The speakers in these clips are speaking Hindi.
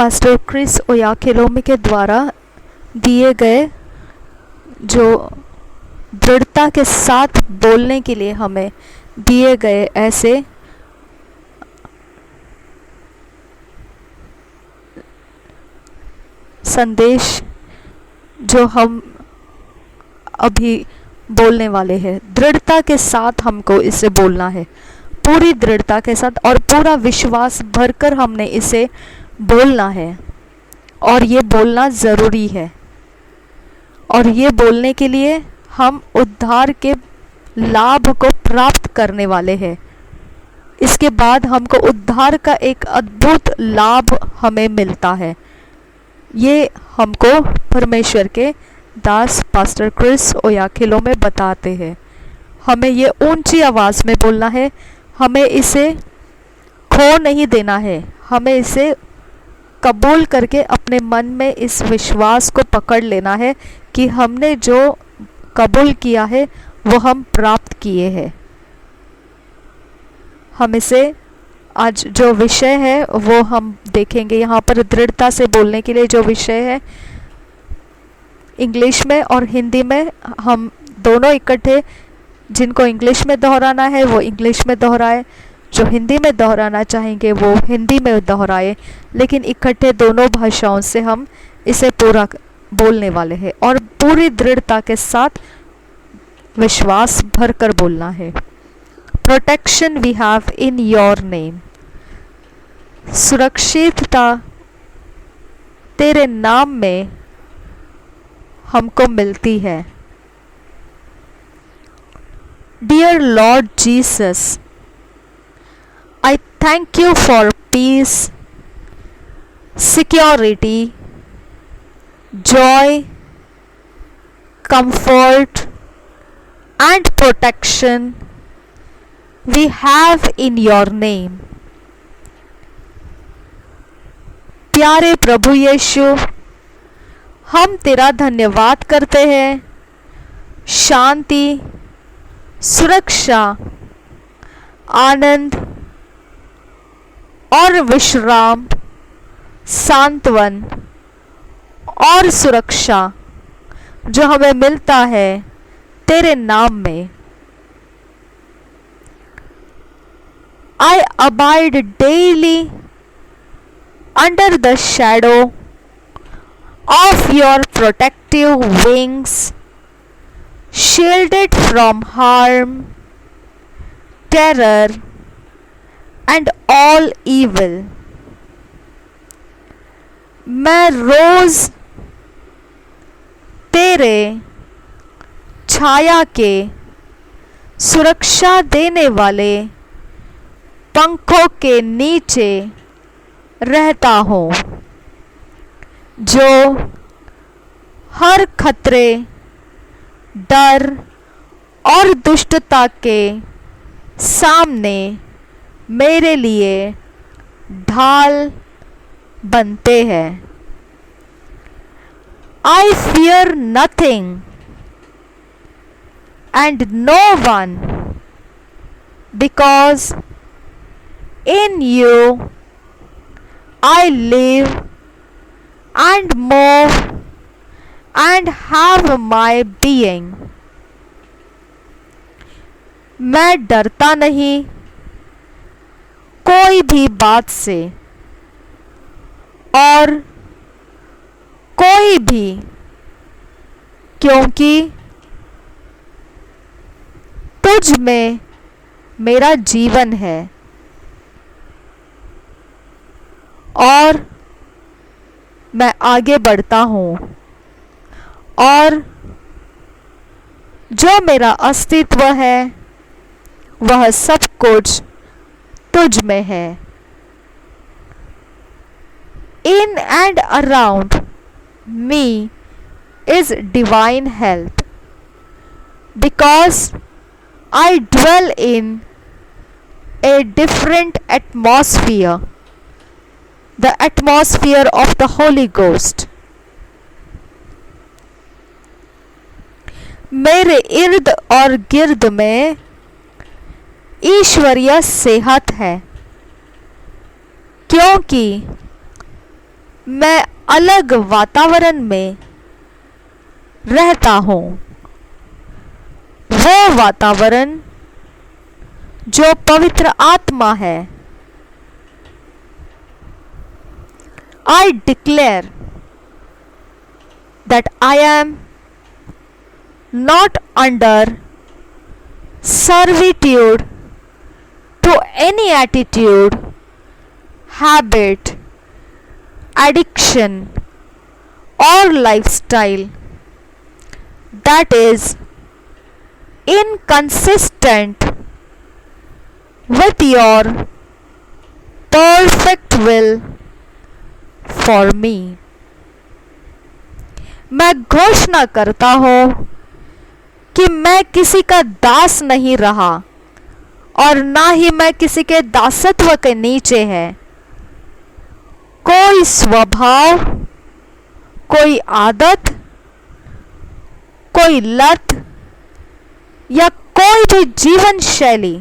पास्टर क्रिस ओयाखिलोमे के द्वारा दिए गए जो दृढ़ता के साथ बोलने के लिए हमें दिए गए ऐसे संदेश जो हम अभी बोलने वाले हैं। दृढ़ता के साथ हमको इसे बोलना है, पूरी दृढ़ता के साथ और पूरा विश्वास भरकर हमने इसे बोलना है, और ये बोलना ज़रूरी है। और ये बोलने के लिए हम उद्धार के लाभ को प्राप्त करने वाले हैं। इसके बाद हमको उद्धार का एक अद्भुत लाभ हमें मिलता है। ये हमको परमेश्वर के दास पास्टर क्रिस ओयाखिलोमे बताते हैं। हमें ये ऊंची आवाज़ में बोलना है, हमें इसे खो नहीं देना है, हमें इसे कबूल करके अपने मन में इस विश्वास को पकड़ लेना है कि हमने जो कबूल किया है वो हम प्राप्त किए हैं। हम इसे आज जो विषय है वो हम देखेंगे। यहाँ पर दृढ़ता से बोलने के लिए जो विषय है, इंग्लिश में और हिंदी में हम दोनों इकट्ठे, जिनको इंग्लिश में दोहराना है वो इंग्लिश में दोहराए, जो हिंदी में दोहराना चाहेंगे वो हिंदी में दोहराए, लेकिन इकट्ठे दोनों भाषाओं से हम इसे पूरा बोलने वाले हैं और पूरी दृढ़ता के साथ विश्वास भरकर बोलना है। Protection we have in your name, सुरक्षितता तेरे नाम में हमको मिलती है। Dear Lord Jesus, I thank you for peace, security, joy, comfort and protection we have in your name. प्यारे प्रभु यीशु, हम तेरा धन्यवाद करते हैं। शांति, सुरक्षा, आनंद और विश्राम, सांत्वन और सुरक्षा जो हमें मिलता है तेरे नाम में। I abide daily under the shadow of your protective wings, shielded from harm, terror and all evil. मैं रोज तेरे छाया के सुरक्षा देने वाले पंखों के नीचे रहता हूँ, जो हर खतरे, डर और दुष्टता के सामने मेरे लिए ढाल बनते हैं। I fear nothing and no one, because in you I live and move and have my being. मैं डरता नहीं कोई भी बात से और कोई भी, क्योंकि तुझ में मेरा जीवन है और मैं आगे बढ़ता हूँ और जो मेरा अस्तित्व है वह सब कुछ तुझ में है। In and around me is divine health, because I dwell in a different atmosphere, the atmosphere of the Holy Ghost. मेरे इर्द और गिर्द में ईश्वरीय सेहत है, क्योंकि मैं अलग वातावरण में रहता हूँ, वो वातावरण जो पवित्र आत्मा है। I declare that I am not under servitude to any attitude, habit, addiction, or lifestyle that is inconsistent with your perfect will for me। मैं घोषणा करता हूँ कि मैं किसी का दास नहीं रहा और ना ही मैं किसी के दासत्व के नीचे है। कोई स्वभाव, कोई आदत, कोई लत या कोई भी जीवन शैली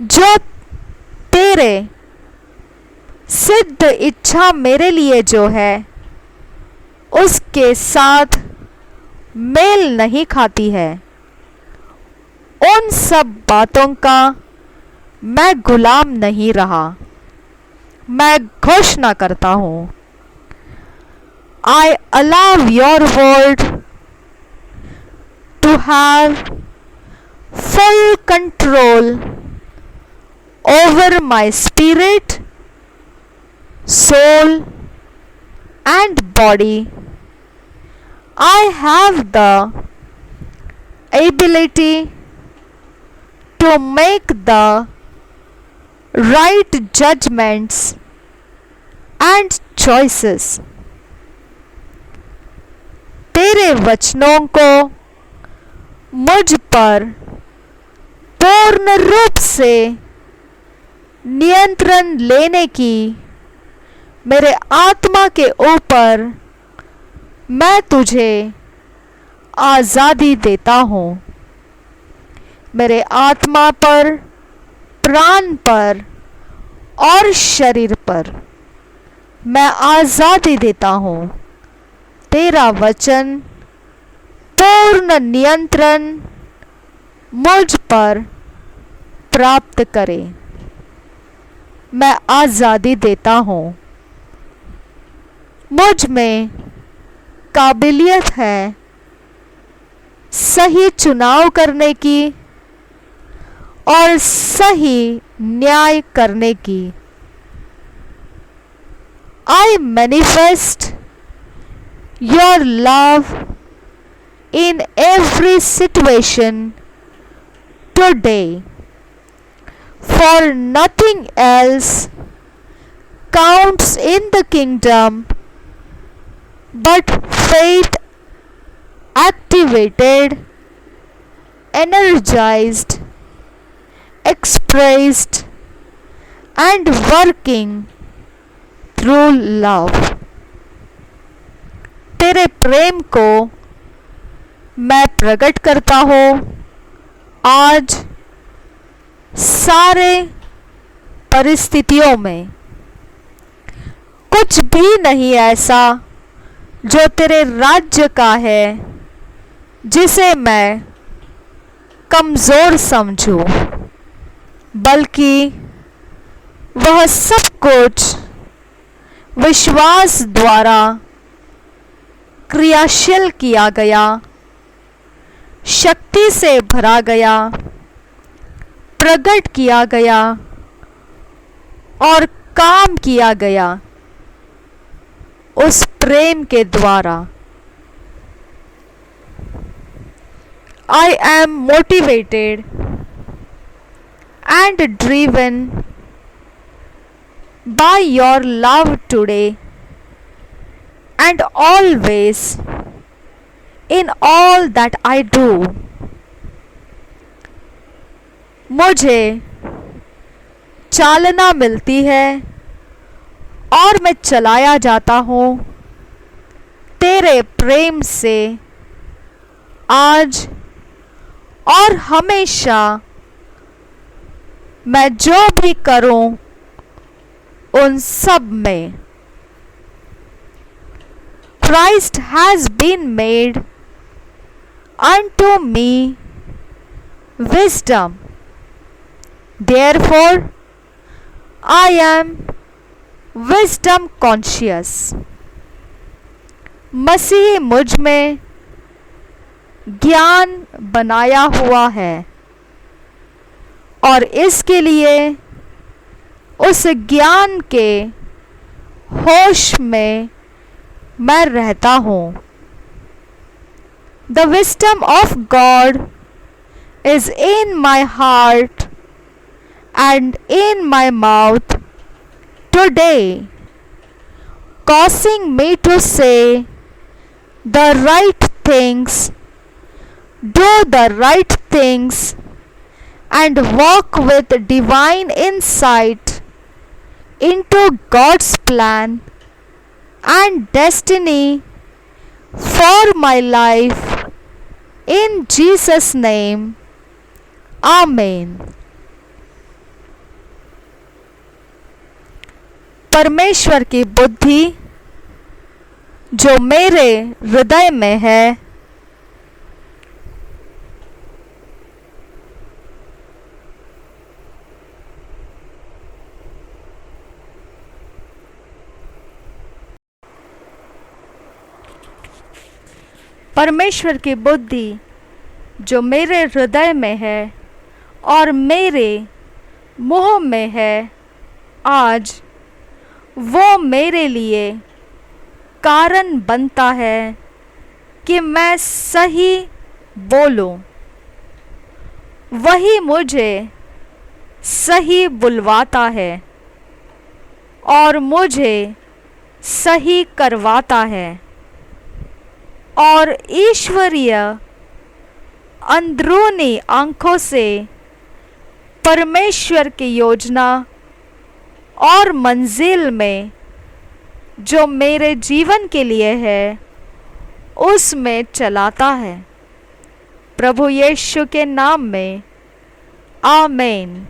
जो तेरे सिद्ध इच्छा मेरे लिए जो है उसके साथ मेल नहीं खाती है, उन सब बातों का मैं गुलाम नहीं रहा। मैं घोषणा करता हूँ, I allow your word to have full control over my spirit, soul and body। I have the ability to make the right judgments and choices। तेरे वचनों को मुझ पर पूर्ण रूप से नियंत्रण लेने की मेरे आत्मा के ऊपर मैं तुझे आज़ादी देता हूँ। मेरे आत्मा पर, प्राण पर और शरीर पर मैं आज़ादी देता हूँ। तेरा वचन पूर्ण नियंत्रण मुझ पर प्राप्त करे। मैं आज़ादी देता हूँ। मुझ में काबिलियत है सही चुनाव करने की और सही न्याय करने की। I manifest your love in every situation today, for nothing else counts in the kingdom but faith activated, energized, expressed and working through love। तेरे प्रेम को मैं प्रकट करता हूँ आज सारे परिस्थितियों में। कुछ भी नहीं ऐसा जो तेरे राज्य का है जिसे मैं कमज़ोर समझूं, बल्कि वह सब कुछ विश्वास द्वारा क्रियाशील किया गया, शक्ति से भरा गया, प्रकट किया गया और काम किया गया उस प्रेम के द्वारा। I am motivated and driven by your love today and always in all that I do। मुझे चालना मिलती है और मैं चलाया जाता हूँ तेरे प्रेम से आज और हमेशा। मैं जो भी करूं उन सब में Christ has been made unto me wisdom. Therefore, I am wisdom conscious. मसीह मुझ में ज्ञान बनाया हुआ है और इसके लिए उस ज्ञान के होश में मैं रहता हूँ. The wisdom of God is in my heart and in my mouth today, causing me to say the right things, do the right things, and walk with divine insight into God's plan and destiny for my life. In Jesus' name, Amen. परमेश्वर की बुद्धि जो मेरे हृदय में है, परमेश्वर की बुद्धि जो मेरे हृदय में है और मेरे मुंह में है, आज वो मेरे लिए कारण बनता है कि मैं सही बोलूं. वही मुझे सही बुलवाता है और मुझे सही करवाता है और ईश्वरीय अंदरूनी आंखों से परमेश्वर की योजना और मंजिल में जो मेरे जीवन के लिए है उसमें चलाता है. प्रभु यीशु के नाम में आमीन.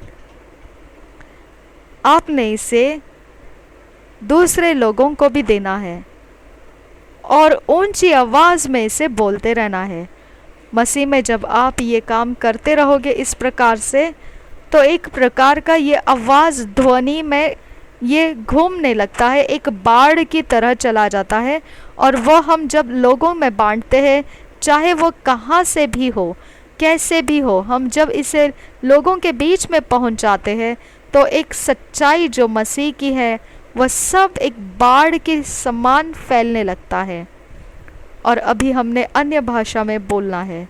आपने इसे दूसरे लोगों को भी देना है और ऊंची आवाज़ में इसे बोलते रहना है. मसीह में जब आप ये काम करते रहोगे इस प्रकार से, तो एक प्रकार का ये आवाज़ ध्वनि में ये घूमने लगता है, एक बाढ़ की तरह चला जाता है. और वो हम जब लोगों में बांटते हैं, चाहे वो कहाँ से भी हो, कैसे भी हो, हम जब इसे लोगों के बीच में पहुँचाते हैं तो एक सच्चाई जो मसीह की है वह सब एक बाढ़ के समान फैलने लगता है. और अभी हमने अन्य भाषा में बोलना है.